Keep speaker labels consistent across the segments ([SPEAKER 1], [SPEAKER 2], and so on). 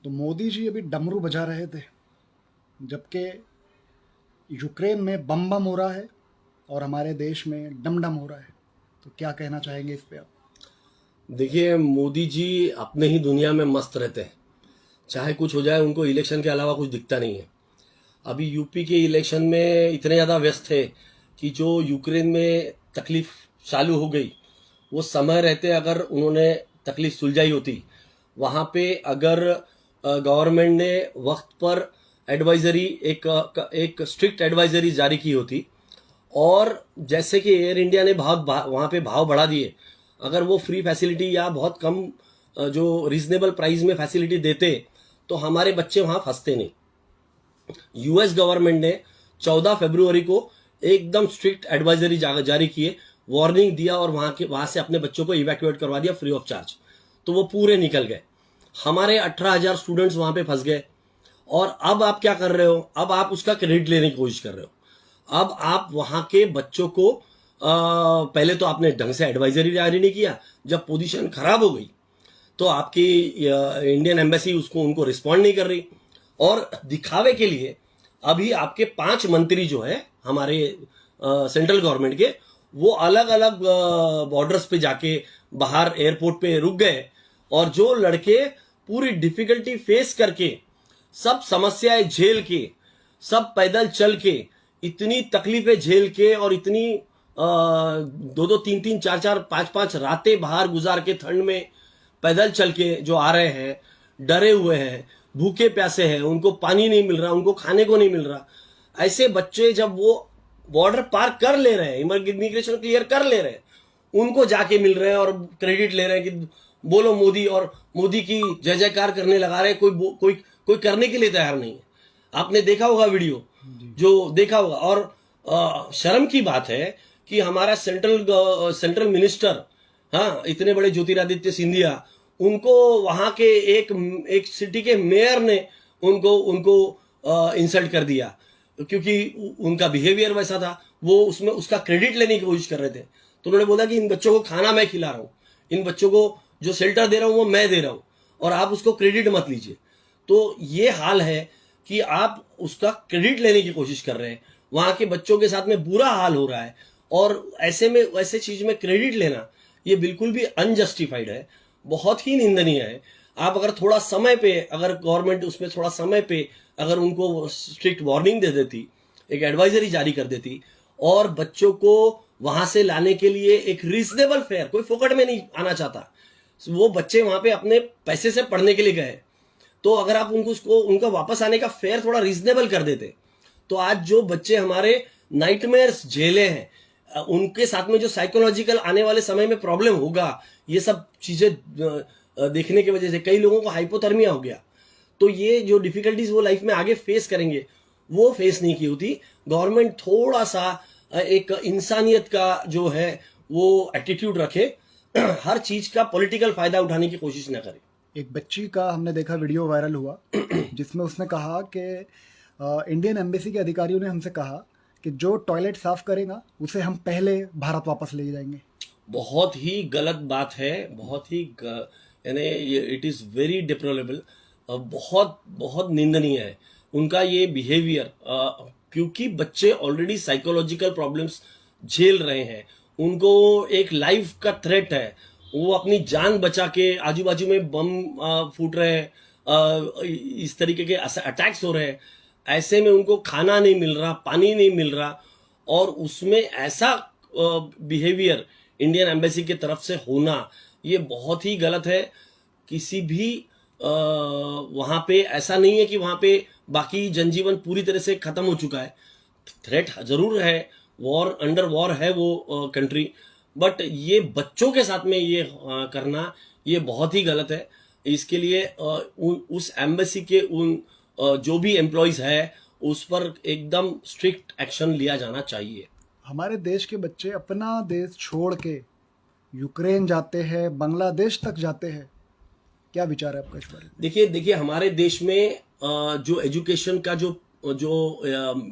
[SPEAKER 1] तो मोदी जी अभी डमरू बजा रहे थे, जबकि यूक्रेन में बम बम हो रहा है और हमारे देश में डम डम हो रहा है। तो क्या कहना चाहेंगे इस पे आप?
[SPEAKER 2] देखिए, मोदी जी अपने ही दुनिया में मस्त रहते हैं। चाहे कुछ हो जाए, उनको इलेक्शन के अलावा कुछ दिखता नहीं है। अभी यूपी के इलेक्शन में इतने ज़्यादा व्यस्त है कि जो यूक्रेन में तकलीफ चालू हो गई, वो समय रहते अगर उन्होंने तकलीफ सुलझाई होती, वहाँ पे अगर गवर्नमेंट ने वक्त पर एडवाइजरी एक स्ट्रिक्ट एडवाइजरी जारी की होती, और जैसे कि एयर इंडिया ने वहाँ पे भाव बढ़ा दिए, अगर वो फ्री फैसिलिटी या बहुत कम जो रीजनेबल प्राइस में फैसिलिटी देते, तो हमारे बच्चे वहाँ फंसते नहीं। यूएस गवर्नमेंट ने 14 फरवरी को एकदम स्ट्रिक्ट एडवाइजरी जारी किए, वार्निंग दिया, और वहां से अपने बच्चों को इवैक्यूएट करवा दिया फ्री ऑफ चार्ज। तो वो पूरे निकल गए। हमारे 18,000 स्टूडेंट्स वहां पे फंस गए। और अब आप क्या कर रहे हो? अब आप उसका क्रेडिट लेने की कोशिश कर रहे हो। अब आप वहां के बच्चों को पहले तो आपने ढंग से एडवाइजरी जारी नहीं किया। जब पोजीशन खराब हो गई तो आपकी इंडियन एम्बेसी उनको रिस्पॉन्ड नहीं कर रही, और दिखावे के लिए अभी आपके 5 मंत्री जो है हमारे सेंट्रल गवर्नमेंट के, वो अलग अलग बॉर्डर्स पे जाके बाहर एयरपोर्ट पे रुक गए, और जो लड़के पूरी डिफिकल्टी फेस करके, सब समस्याएं झेल के, सब पैदल चल के, इतनी तकलीफें झेल के, और इतनी 2-2, 3-3, 4-4, 5-5 रातें बाहर गुजार के ठंड में पैदल चल के जो आ रहे हैं, डरे हुए हैं, भूखे प्यासे हैं, उनको पानी नहीं मिल रहा, उनको खाने को नहीं मिल रहा, ऐसे बच्चे जब वो बॉर्डर पार कर ले रहे हैं, इमिग्रेशन क्लियर कर ले रहे हैं, उनको जाके मिल रहे हैं और क्रेडिट ले रहे हैं कि बोलो मोदी, और मोदी की जय जयकार करने लगा रहे हैं। कोई करने के लिए तैयार नहीं है। आपने देखा होगा वीडियो, जो देखा होगा। और शर्म की बात है कि हमारा सेंट्रल मिनिस्टर, हाँ, इतने बड़े ज्योतिरादित्य सिंधिया, उनको वहां के एक सिटी के मेयर ने उनको इंसल्ट कर दिया, क्योंकि उनका बिहेवियर वैसा था। वो उसमें उसका क्रेडिट लेने की कोशिश कर रहे थे। तो उन्होंने बोला कि इन बच्चों को खाना मैं खिला रहा हूँ, इन बच्चों को जो शेल्टर दे रहा हूँ वो मैं दे रहा हूँ, और आप उसको क्रेडिट मत लीजिए। तो ये हाल है कि आप उसका क्रेडिट लेने की कोशिश कर रहे हैं। वहां के बच्चों के साथ में बुरा हाल हो रहा है, और ऐसे चीज में क्रेडिट लेना ये बिल्कुल भी अनजस्टिफाइड है, बहुत ही निंदनीय है। आप अगर थोड़ा समय पे, अगर गवर्नमेंट उसमें थोड़ा समय पे अगर उनको स्ट्रिक्ट वार्निंग दे देती, एक एडवाइजरी जारी कर देती, और बच्चों को वहां से लाने के लिए एक रीजनेबल फेयर, कोई फोकट में नहीं आना चाहता, वो बच्चे वहां पे अपने पैसे से पढ़ने के लिए गए, तो अगर आप उनका वापस आने का फेयर थोड़ा रीजनेबल कर देते, तो आज जो बच्चे हमारे नाइटमेयर्स झेले हैं, उनके साथ में जो साइकोलॉजिकल आने वाले समय में प्रॉब्लम होगा, ये सब चीजें देखने की वजह से कई लोगों को हाइपोथर्मिया हो गया। तो ये जो डिफिकल्टीज वो लाइफ में आगे फेस करेंगे, वो फेस नहीं की होती। गवर्नमेंट थोड़ा सा एक इंसानियत का जो है वो एटीट्यूड रखे, हर चीज का पॉलिटिकल फायदा उठाने की कोशिश ना करे।
[SPEAKER 1] एक बच्ची का हमने देखा, वीडियो वायरल हुआ, जिसमें उसने कहा कि इंडियन एम्बेसी के अधिकारियों ने हमसे कहा कि जो टॉयलेट साफ करेगा उसे हम पहले भारत वापस ले जाएंगे।
[SPEAKER 2] बहुत ही गलत बात है, बहुत ही यानी इट इज वेरी डिप्लोरेबल, बहुत बहुत निंदनीय है उनका ये बिहेवियर, क्योंकि बच्चे ऑलरेडी साइकोलॉजिकल प्रॉब्लम्स झेल रहे हैं, उनको एक लाइफ का थ्रेट है, वो अपनी जान बचा के, आजू बाजू में बम फूट रहे हैं, इस तरीके के अटैक्स हो रहे हैं, ऐसे में उनको खाना नहीं मिल रहा, पानी नहीं मिल रहा, और उसमें ऐसा बिहेवियर इंडियन एम्बेसी की तरफ से होना, ये बहुत ही गलत है। किसी भी वहां पे ऐसा नहीं है कि वहां पे बाकी जनजीवन पूरी तरह से खत्म हो चुका है। थ्रेट जरूर है, वॉर, अंडर वॉर है वो कंट्री, बट ये बच्चों के साथ में ये करना ये बहुत ही गलत है। इसके लिए उस एम्बेसी के जो भी एम्प्लॉयज है उस पर एकदम स्ट्रिक्ट एक्शन लिया जाना चाहिए।
[SPEAKER 1] हमारे देश के बच्चे अपना देश छोड़ के यूक्रेन जाते हैं, बांग्लादेश तक जाते हैं। क्या विचार है आपका इस बारे में?
[SPEAKER 2] देखिए हमारे देश में जो एजुकेशन का जो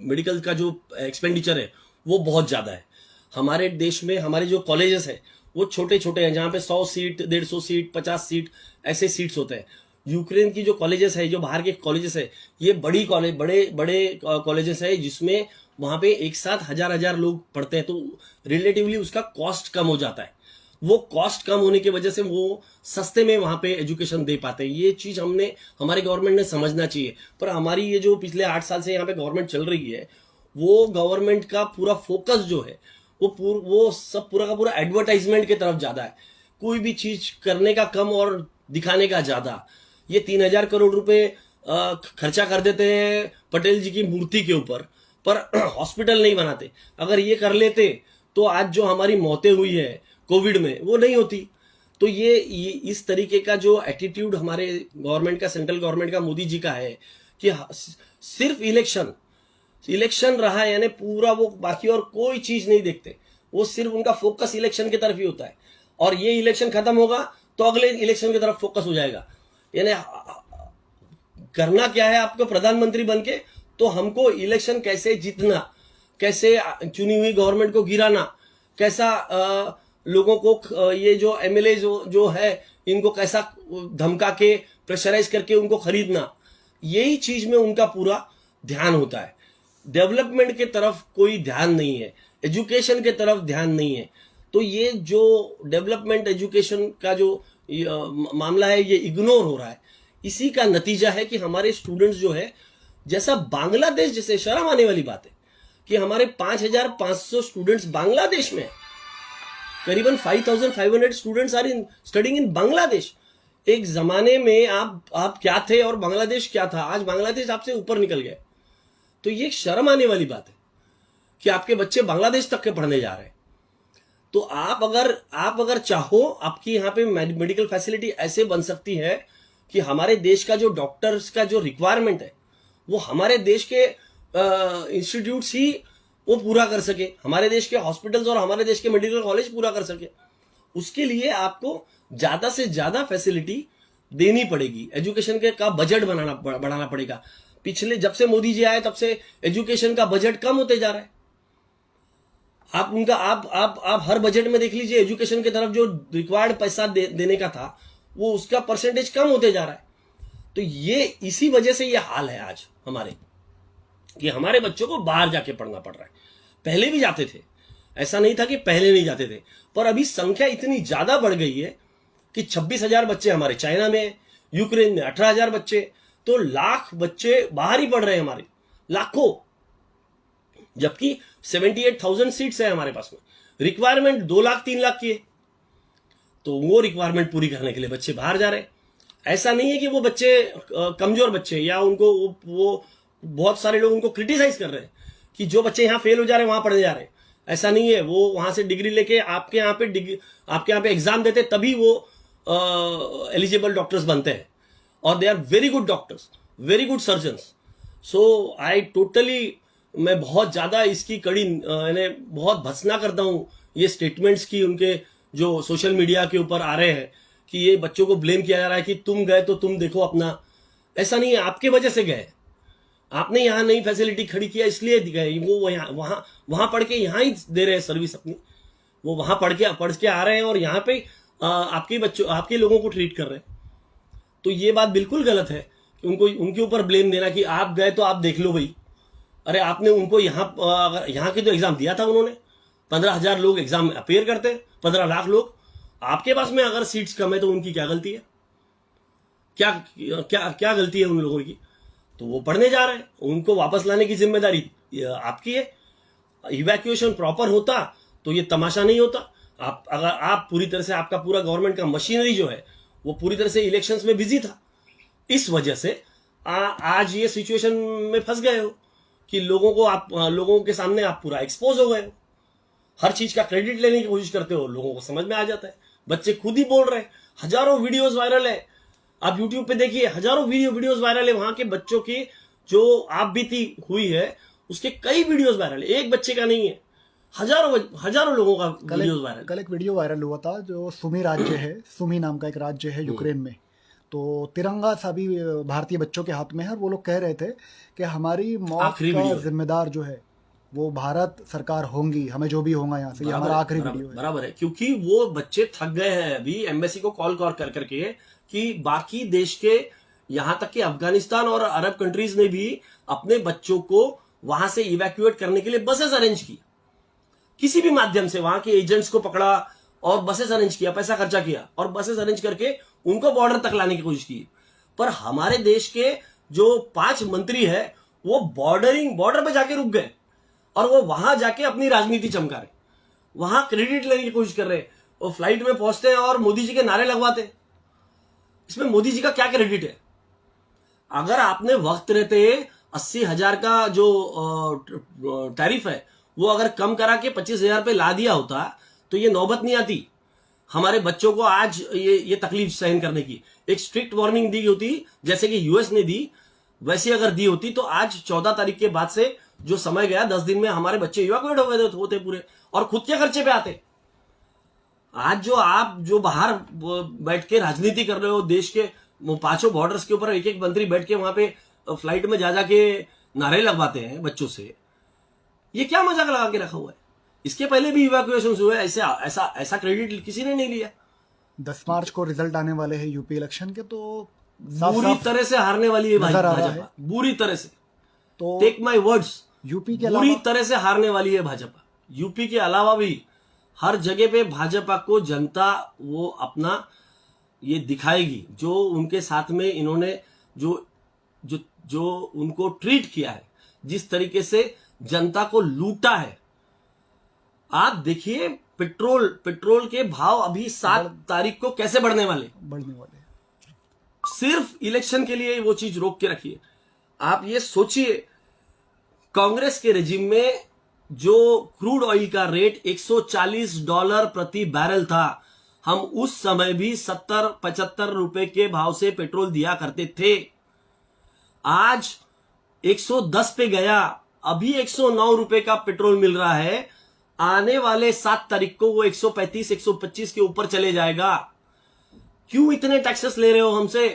[SPEAKER 2] मेडिकल का जो एक्सपेंडिचर है वो बहुत ज्यादा है। हमारे देश में हमारे जो कॉलेजेस है वो छोटे छोटे हैं, जहां पे 100 सीट, 150 सीट, 50 सीट ऐसे सीट्स होते हैं। यूक्रेन की जो कॉलेजेस है, जो बाहर के कॉलेजेस है, ये बड़ी कॉलेज, बड़े बड़े कॉलेजेस है, जिसमें वहां पे एक साथ हजार हजार लोग पढ़ते हैं, तो रिलेटिवली उसका कॉस्ट कम हो जाता है। वो कॉस्ट कम होने की वजह से वो सस्ते में वहां पे एजुकेशन दे पाते हैं। ये चीज हमारे गवर्नमेंट ने समझना चाहिए। पर हमारी ये जो पिछले 8 साल से यहाँ पे गवर्नमेंट चल रही है, वो गवर्नमेंट का पूरा फोकस जो है वो सब पूरा का पूरा एडवर्टाइजमेंट की तरफ ज्यादा है। कोई भी चीज करने का कम और दिखाने का ज्यादा। ये 3,000 करोड़ रुपए खर्चा कर देते हैं पटेल जी की मूर्ति के ऊपर, पर हॉस्पिटल नहीं बनाते। अगर ये कर लेते तो आज जो हमारी मौतें हुई है कोविड में, वो नहीं होती। तो ये इस तरीके का जो एटीट्यूड हमारे गवर्नमेंट का, सेंट्रल गवर्नमेंट का, मोदी जी का है कि सिर्फ इलेक्शन रहा, यानी पूरा वो बाकी और कोई चीज नहीं देखते। वो सिर्फ उनका फोकस इलेक्शन की तरफ ही होता है, और ये इलेक्शन खत्म होगा तो अगले इलेक्शन की तरफ फोकस हो जाएगा। यानी करना क्या है आपको प्रधानमंत्री बनके, तो हमको इलेक्शन कैसे जीतना, कैसे चुनी हुई गवर्नमेंट को गिराना, कैसा लोगों को ये जो एमएलए जो है इनको कैसा धमका के प्रेशराइज करके उनको खरीदना, यही चीज में उनका पूरा ध्यान होता है। डेवलपमेंट के तरफ कोई ध्यान नहीं है, एजुकेशन के तरफ ध्यान नहीं है। तो ये जो डेवलपमेंट एजुकेशन का जो मामला है, ये इग्नोर हो रहा है। इसी का नतीजा है कि हमारे स्टूडेंट्स जो है, जैसा बांग्लादेश, जैसे शर्म आने वाली बात है कि हमारे 5,500 स्टूडेंट्स बांग्लादेश में है। करीबन 5,500 students are studying in Bangladesh. एक जमाने में आप क्या थे और बांग्लादेश क्या था, आज बांग्लादेश आपसे ऊपर निकल गए। तो ये शर्म आने वाली बात है कि आपके बच्चे बांग्लादेश तक के पढ़ने जा रहे हैं। तो आप अगर चाहो, आपकी यहाँ पे मेडिकल फैसिलिटी ऐसे बन सकती है कि हमारे देश का जो डॉक्टर्स का जो रिक्वायरमेंट है, वो हमारे देश के इंस्टीट्यूट्स ही वो पूरा कर सके, हमारे देश के हॉस्पिटल्स और हमारे देश के मेडिकल कॉलेज पूरा कर सके। उसके लिए आपको ज्यादा से ज्यादा फैसिलिटी देनी पड़ेगी। एजुकेशन के का बजट बढ़ाना पड़ेगा। पिछले जब से मोदी जी आए तब से एजुकेशन का बजट कम होते जा रहा है। आप हर बजट में देख लीजिए, एजुकेशन की तरफ जो रिक्वायर्ड पैसा देने का था, वो उसका परसेंटेज कम होते जा रहा है। तो ये इसी वजह से ये हाल है आज हमारे, कि हमारे बच्चों को बाहर जाके पढ़ना पड़ रहा है। पहले भी जाते थे, ऐसा नहीं था कि पहले नहीं जाते थे, पर अभी संख्या इतनी ज्यादा बढ़ गई है कि 26,000 बच्चे हमारे चाइना में, यूक्रेन में 18,000 बच्चे, तो लाख बच्चे बाहर ही पढ़ रहे हैं हमारे, लाखों। जबकि 78,000 सीट्स है हमारे पास में, रिक्वायरमेंट 2 लाख 3 लाख की है। तो वो रिक्वायरमेंट पूरी करने के लिए बच्चे बाहर जा रहे हैं। ऐसा नहीं है कि वो बच्चे कमजोर बच्चे, या उनको वो बहुत सारे लोग उनको क्रिटिसाइज कर रहे हैं कि जो बच्चे यहाँ फेल हो जा रहे हैं वहां पढ़ने जा रहे हैं। ऐसा नहीं है। वो वहां से डिग्री लेके आपके यहाँ पे एग्जाम देते, तभी वो एलिजिबल डॉक्टर्स बनते हैं, और they are very good doctors, very good surgeons. So I totally, मैं बहुत ज्यादा इसकी कड़ी बहुत भत्सना करता हूं ये स्टेटमेंट्स की, उनके जो सोशल मीडिया के ऊपर आ रहे हैं कि ये बच्चों को ब्लेम किया जा रहा है कि तुम गए तो तुम देखो अपना। ऐसा नहीं है, आपके वजह से गए, आपने यहाँ नई फैसिलिटी खड़ी किया इसलिए गए। वो वहां पढ़ के यहाँ ही दे रहे हैं सर्विस अपनी, वो वहां पढ़ के आ रहे हैं और यहाँ पे आपके लोगों को ट्रीट कर रहे हैं। तो ये बात बिल्कुल गलत है कि उनके ऊपर ब्लेम देना कि आप गए तो आप देख लो भाई। अरे आपने उनको यहाँ की तो एग्जाम दिया था उन्होंने, 15,000 लोग एग्जाम अपेयर करते हैं, 15 लाख लोग। आपके पास में अगर सीट्स कम है तो उनकी क्या गलती है? क्या गलती है उन लोगों की? तो वो पढ़ने जा रहे हैं, उनको वापस लाने की जिम्मेदारी आपकी है। इवैक्यूएशन प्रॉपर होता तो ये तमाशा नहीं होता। अगर आप पूरी तरह से, आपका पूरा गवर्नमेंट का मशीनरी जो है वो पूरी तरह से इलेक्शंस में बिजी था, इस वजह से आज ये सिचुएशन में फंस गए हो कि लोगों के सामने आप पूरा एक्सपोज हो गए हो। हर चीज का क्रेडिट लेने की कोशिश करते हो, लोगों को समझ में आ जाता है। बच्चे खुद ही बोल रहे हैं, हजारों वीडियोस वायरल है, आप यूट्यूब पे देखिए, हजारों वीडियोस वायरल है वहां के बच्चों की जो आप बीती हुई है, उसके कई वीडियोस वायरल है, एक बच्चे का नहीं है, हजारों लोगों का वीडियोस वायरल।
[SPEAKER 1] कल एक वीडियो वायरल हुआ था, जो सुमी राज्य है, सुमी नाम का एक राज्य है यूक्रेन में, तो तिरंगा सभी भारतीय बच्चों के हाथ में है, और वो लोग कह रहे थे कि हमारी मौत का जिम्मेदार जो है वो भारत सरकार होंगी, हमें जो भी होगा यहाँ से, ये हमारा आखिरी वीडियो है।
[SPEAKER 2] बराबर है, क्योंकि वो बच्चे थक गए हैं। अभी एम्बेसी को कॉल कर करके कि बाकी देश के, यहां तक कि अफगानिस्तान और अरब कंट्रीज ने भी अपने बच्चों को वहां से इवैक्यूएट करने के लिए बसेस अरेंज की, किसी भी माध्यम से वहां के एजेंट्स को पकड़ा और बसेस अरेंज किया, पैसा खर्चा किया और बसेस अरेंज करके उनको बॉर्डर तक लाने की कोशिश की। पर हमारे देश के जो 5 मंत्री है वो बॉर्डर पे जाके रुक गए और वो वहां जाके अपनी राजनीति चमका रहे, वहां क्रेडिट लेने की कोशिश कर रहे। वो फ्लाइट में पहुंचते हैं और मोदी जी के नारे लगवाते हैं। इसमें मोदी जी का क्या क्रेडिट है? अगर आपने वक्त रहते 80,000 का जो टैरिफ है वो अगर कम करा के 25,000 पे ला दिया होता तो ये नौबत नहीं आती हमारे बच्चों को आज ये तकलीफ सहन करने की। एक स्ट्रिक्ट वार्निंग दी होती जैसे कि यूएस ने दी, वैसे अगर दी होती तो आज 14 तारीख के बाद से जो समय गया 10 दिन में हमारे बच्चे इवैक्यूएट हो गए होते पूरे और खुद के खर्चे पे आते। आज जो आप जो बाहर बैठ के राजनीति कर रहे हो, देश के 5 बॉर्डर्स के ऊपर एक एक मंत्री बैठ के वहां पे फ्लाइट में जा जाके नारे लगवाते हैं बच्चों से, ये क्या मजाक लगा के रखा हुआ है? इसके पहले भी इवैक्यूएशन हुए, ऐसा क्रेडिट किसी ने नहीं लिया।
[SPEAKER 1] 10 मार्च को रिजल्ट आने वाले हैं यूपी इलेक्शन के, तो
[SPEAKER 2] बुरी तरह से हारने वाली है भाजपा, बुरी तरह से। तो टेक माय वर्ड्स,
[SPEAKER 1] यूपी के
[SPEAKER 2] बुरी तरह से हारने वाली है भाजपा। यूपी के अलावा भी हर जगह पे भाजपा को जनता वो अपना ये दिखाएगी, जो उनके साथ में इन्होंने जो उनको ट्रीट किया है, जिस तरीके से जनता को लूटा है। आप देखिए पेट्रोल के भाव अभी 7 तारीख को कैसे बढ़ने वाले सिर्फ इलेक्शन के लिए वो चीज रोक के रखिए। आप ये सोचिए, कांग्रेस के रेजिम में जो क्रूड ऑयल का रेट $140 प्रति बैरल था, हम उस समय भी 70-75 रुपए के भाव से पेट्रोल दिया करते थे। आज 110 पे गया, अभी 109 रुपए का पेट्रोल मिल रहा है। आने वाले 7 तारीख को वो 135-125 के ऊपर चले जाएगा। क्यों इतने टैक्सेस ले रहे हो हमसे?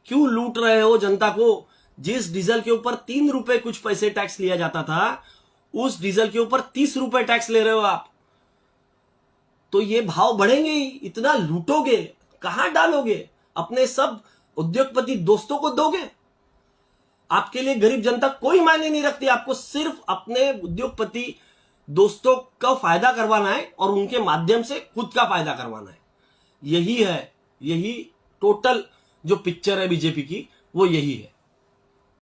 [SPEAKER 2] क्यों लूट रहे हो जनता को? जिस डीजल के ऊपर 3 रुपए कुछ पैसे टैक्स लिया जाता था, उस डीजल के ऊपर 30 रुपए टैक्स ले रहे हो आप। तो ये भाव बढ़ेंगे ही। इतना लूटोगे, कहां डालोगे? अपने सब उद्योगपति दोस्तों को दोगे? आपके लिए गरीब जनता कोई मायने नहीं रखती। आपको सिर्फ अपने उद्योगपति दोस्तों का फायदा करवाना है और उनके माध्यम से खुद का फायदा करवाना है। यही है, यही टोटल जो पिक्चर है बीजेपी की, वो यही है।